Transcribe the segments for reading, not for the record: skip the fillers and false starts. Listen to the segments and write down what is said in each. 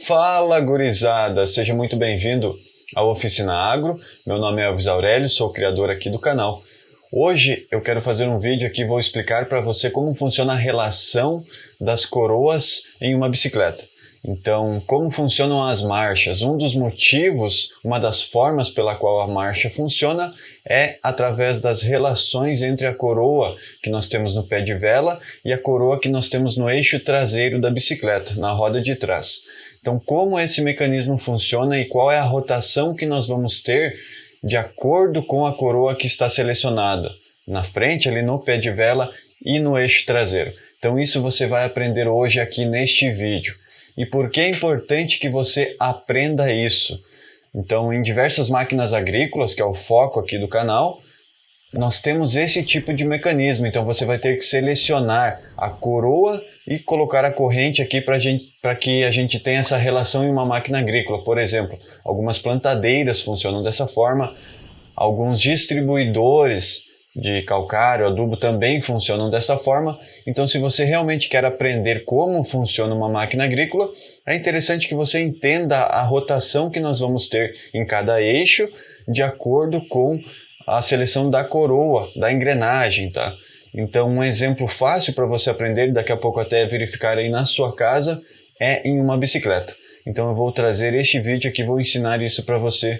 Fala, gurizada! Seja muito bem-vindo ao Oficina Agro. Meu nome é Elvis Aurélio, sou o criador aqui do canal. Hoje eu quero fazer um vídeo aqui, vou explicar para você como funciona a relação das coroas em uma bicicleta. Então, como funcionam as marchas? Um dos motivos, uma das formas pela qual a marcha funciona é através das relações entre a coroa que nós temos no pé de vela e a coroa que nós temos no eixo traseiro da bicicleta, na roda de trás. Então, como esse mecanismo funciona e qual é a rotação que nós vamos ter de acordo com a coroa que está selecionada na frente, ali no pé de vela e no eixo traseiro. Então, isso você vai aprender hoje aqui neste vídeo. E por que é importante que você aprenda isso? Então, em diversas máquinas agrícolas, que é o foco aqui do canal, nós temos esse tipo de mecanismo. Então, você vai ter que selecionar a coroa e colocar a corrente aqui para que a gente tenha essa relação em uma máquina agrícola. Por exemplo, algumas plantadeiras funcionam dessa forma, alguns distribuidores de calcário, adubo também funcionam dessa forma. Então, se você realmente quer aprender como funciona uma máquina agrícola, é interessante que você entenda a rotação que nós vamos ter em cada eixo de acordo com a seleção da coroa, da engrenagem, tá? Então, um exemplo fácil para você aprender, daqui a pouco até verificar aí na sua casa, é em uma bicicleta. Então, eu vou trazer este vídeo aqui, vou ensinar isso para você,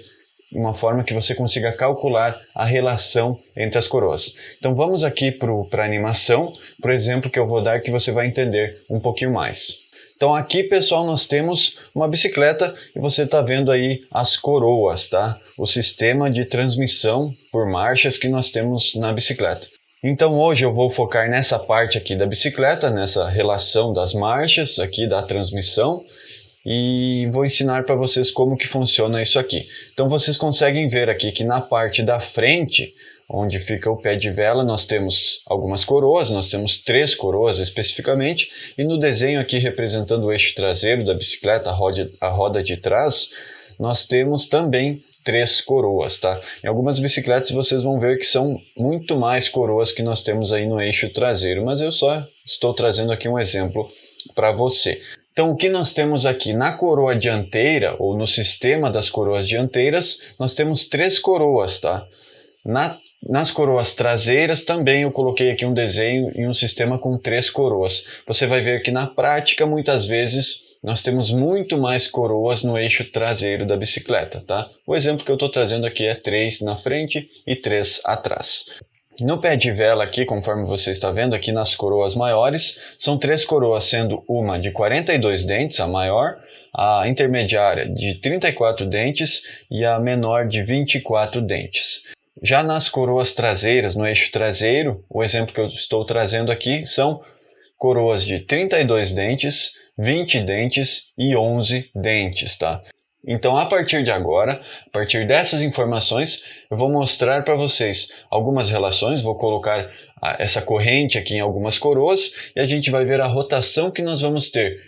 uma forma que você consiga calcular a relação entre as coroas. Então vamos aqui para a animação, por exemplo, que eu vou dar, que você vai entender um pouquinho mais. Então aqui, pessoal, nós temos uma bicicleta e você está vendo aí as coroas, tá? O sistema de transmissão por marchas que nós temos na bicicleta. Então hoje eu vou focar nessa parte aqui da bicicleta, nessa relação das marchas aqui da transmissão, e vou ensinar para vocês como que funciona isso aqui. Então vocês conseguem ver aqui que na parte da frente, onde fica o pé de vela, nós temos algumas coroas, nós temos 3 coroas especificamente, e no desenho aqui representando o eixo traseiro da bicicleta, a roda de trás, nós temos também 3 coroas, tá? Em algumas bicicletas vocês vão ver que são muito mais coroas que nós temos aí no eixo traseiro, mas eu só estou trazendo aqui um exemplo para você. Então, o que nós temos aqui na coroa dianteira, ou no sistema das coroas dianteiras, nós temos 3 coroas, tá? Nas coroas traseiras também eu coloquei aqui um desenho e um sistema com 3 coroas. Você vai ver que na prática, muitas vezes, nós temos muito mais coroas no eixo traseiro da bicicleta, tá? O exemplo que eu estou trazendo aqui é 3 na frente e 3 atrás. No pé de vela aqui, conforme você está vendo aqui nas coroas maiores, são 3 coroas, sendo uma de 42 dentes, a maior, a intermediária de 34 dentes e a menor de 24 dentes. Já nas coroas traseiras, no eixo traseiro, o exemplo que eu estou trazendo aqui são coroas de 32 dentes, 20 dentes e 11 dentes, tá? Então, a partir de agora, a partir dessas informações, eu vou mostrar para vocês algumas relações, vou colocar essa corrente aqui em algumas coroas e a gente vai ver a rotação que nós vamos ter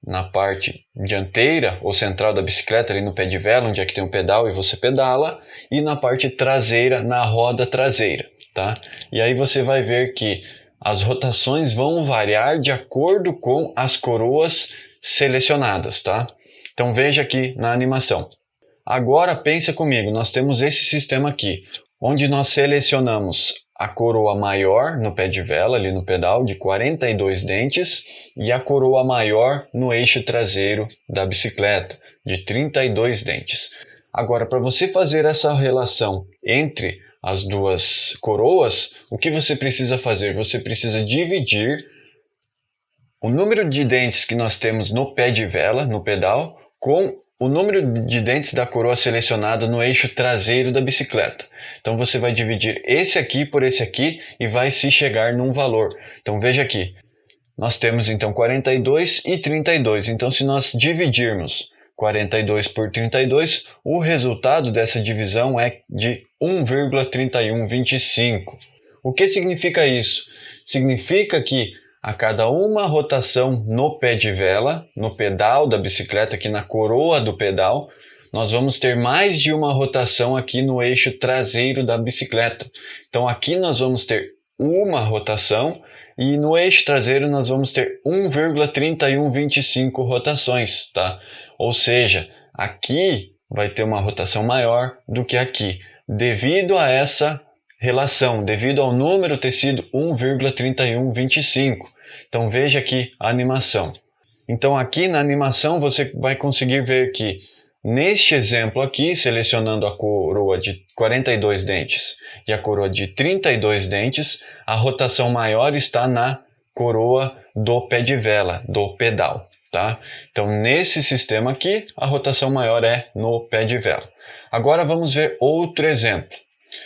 na parte dianteira ou central da bicicleta, ali no pé de vela, onde é que tem um pedal e você pedala, e na parte traseira, na roda traseira, tá? E aí você vai ver que as rotações vão variar de acordo com as coroas selecionadas, tá? Então veja aqui na animação. Agora pensa comigo, nós temos esse sistema aqui, onde nós selecionamos a coroa maior no pé de vela, ali no pedal, de 42 dentes, e a coroa maior no eixo traseiro da bicicleta, de 32 dentes. Agora, para você fazer essa relação entre as duas coroas, o que você precisa fazer? Você precisa dividir o número de dentes que nós temos no pé de vela, no pedal, com o número de dentes da coroa selecionada no eixo traseiro da bicicleta. Então você vai dividir esse aqui por esse aqui e vai se chegar num valor. Então veja aqui, nós temos então 42 e 32. Então se nós dividirmos 42 por 32, o resultado dessa divisão é de 1,3125. O que significa isso? Significa que a cada uma rotação no pé de vela, no pedal da bicicleta, aqui na coroa do pedal, nós vamos ter mais de uma rotação aqui no eixo traseiro da bicicleta. Então aqui nós vamos ter uma rotação E no eixo traseiro nós vamos ter 1,3125 rotações, tá? Ou seja, aqui vai ter uma rotação maior do que aqui, devido a essa relação, devido ao número ter sido 1,3125. Então veja aqui a animação. Então aqui na animação você vai conseguir ver que neste exemplo aqui, selecionando a coroa de 42 dentes e a coroa de 32 dentes, a rotação maior está na coroa do pé de vela, do pedal, tá? Então nesse sistema aqui, a rotação maior é no pé de vela. Agora vamos ver outro exemplo.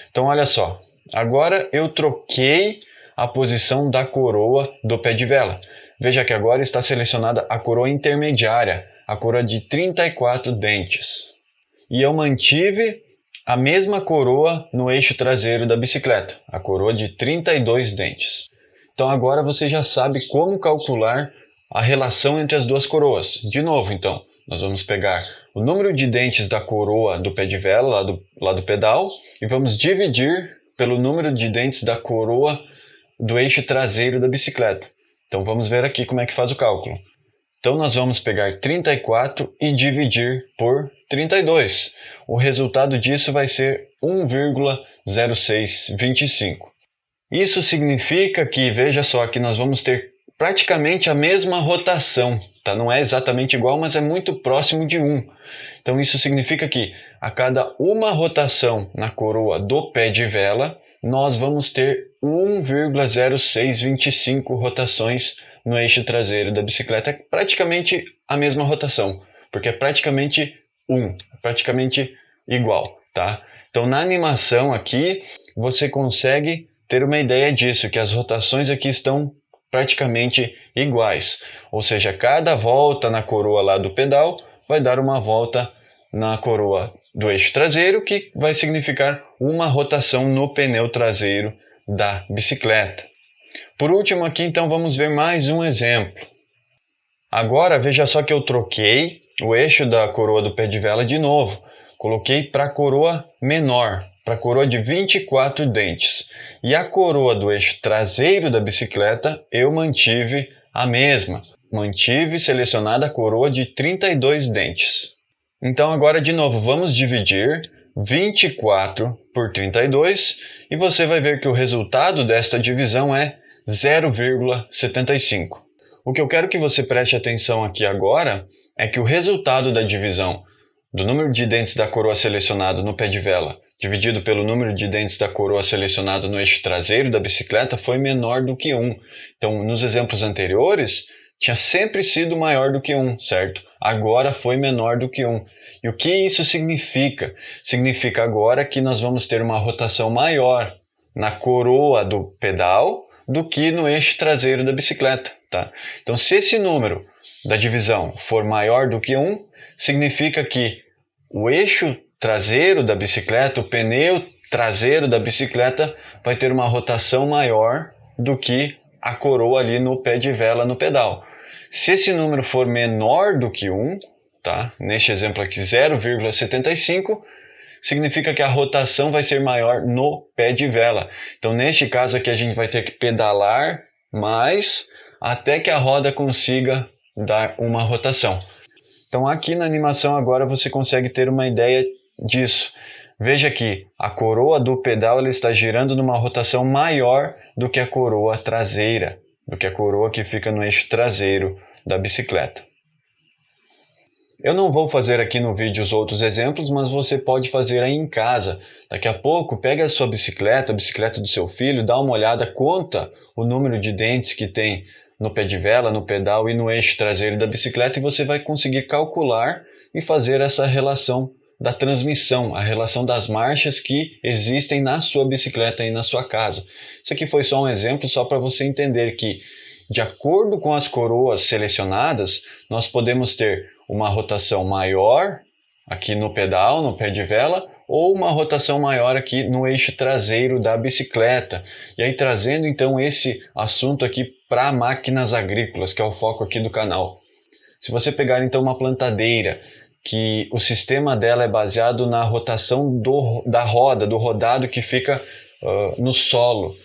Então olha só, agora eu troquei a posição da coroa do pé de vela. Veja que agora está selecionada a coroa intermediária, a coroa de 34 dentes. E eu mantive a mesma coroa no eixo traseiro da bicicleta, a coroa de 32 dentes. Então agora você já sabe como calcular a relação entre as duas coroas. De novo, então, nós vamos pegar o número de dentes da coroa do pé de vela, lá do pedal, e vamos dividir pelo número de dentes da coroa do eixo traseiro da bicicleta. Então vamos ver aqui como é que faz o cálculo. Então nós vamos pegar 34 e dividir por 32. O resultado disso vai ser 1,0625. Isso significa que, veja só, que nós vamos ter praticamente a mesma rotação, tá? Não é exatamente igual, mas é muito próximo de 1. Então isso significa que a cada uma rotação na coroa do pé de vela, nós vamos ter 1,0625 rotações no eixo traseiro da bicicleta. É praticamente a mesma rotação, porque é praticamente praticamente igual, tá? Então na animação aqui, você consegue ter uma ideia disso, que as rotações aqui estão praticamente iguais. Ou seja, cada volta na coroa lá do pedal vai dar uma volta na coroa do eixo traseiro, que vai significar uma rotação no pneu traseiro da bicicleta. Por último aqui, então, vamos ver mais um exemplo. Agora, veja só que eu troquei o eixo da coroa do pé de vela de novo. Coloquei para a coroa menor, para a coroa de 24 dentes. E a coroa do eixo traseiro da bicicleta eu mantive a mesma. Mantive selecionada a coroa de 32 dentes. Então agora de novo vamos dividir 24 por 32 e você vai ver que o resultado desta divisão é 0,75. O que eu quero que você preste atenção aqui agora é que o resultado da divisão do número de dentes da coroa selecionado no pé de vela dividido pelo número de dentes da coroa selecionado no eixo traseiro da bicicleta foi menor do que 1. Então, nos exemplos anteriores, tinha sempre sido maior do que 1, certo? Agora foi menor do que 1. E o que isso significa? Significa agora que nós vamos ter uma rotação maior na coroa do pedal do que no eixo traseiro da bicicleta, tá? Então, se esse número da divisão for maior do que 1, significa que o eixo traseiro da bicicleta, o pneu traseiro da bicicleta vai ter uma rotação maior do que a coroa ali no pé de vela no pedal. Se esse número for menor do que 1, tá? Neste exemplo aqui 0,75, significa que a rotação vai ser maior no pé de vela. Então neste caso aqui a gente vai ter que pedalar mais até que a roda consiga dar uma rotação. Então aqui na animação agora você consegue ter uma ideia disso. Veja que a coroa do pedal ela está girando numa rotação maior do que a coroa traseira, do que a coroa que fica no eixo traseiro da bicicleta. Eu não vou fazer aqui no vídeo os outros exemplos, mas você pode fazer aí em casa. Daqui a pouco, pega a sua bicicleta, a bicicleta do seu filho, dá uma olhada, conta o número de dentes que tem no pé de vela, no pedal e no eixo traseiro da bicicleta e você vai conseguir calcular e fazer essa relação da transmissão, a relação das marchas que existem na sua bicicleta e na sua casa. Isso aqui foi só um exemplo, só para você entender que, de acordo com as coroas selecionadas, nós podemos ter uma rotação maior aqui no pedal, no pé de vela, ou uma rotação maior aqui no eixo traseiro da bicicleta. E aí trazendo então esse assunto aqui para máquinas agrícolas, que é o foco aqui do canal. Se você pegar então uma plantadeira, que o sistema dela é baseado na rotação da roda, do rodado que fica no solo.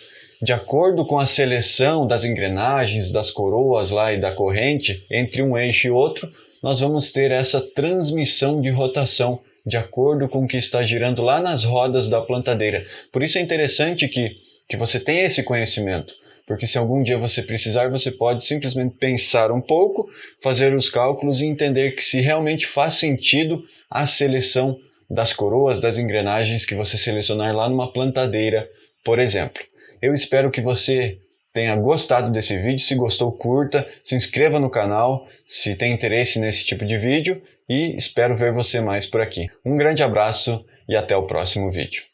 de acordo com a seleção das engrenagens, das coroas lá e da corrente, entre um eixo e outro, nós vamos ter essa transmissão de rotação, de acordo com o que está girando lá nas rodas da plantadeira. Por isso é interessante que você tenha esse conhecimento, porque se algum dia você precisar, você pode simplesmente pensar um pouco, fazer os cálculos e entender que se realmente faz sentido a seleção das coroas, das engrenagens que você selecionar lá numa plantadeira, por exemplo. Eu espero que você tenha gostado desse vídeo. Se gostou, curta, se inscreva no canal se tem interesse nesse tipo de vídeo e espero ver você mais por aqui. Um grande abraço e até o próximo vídeo.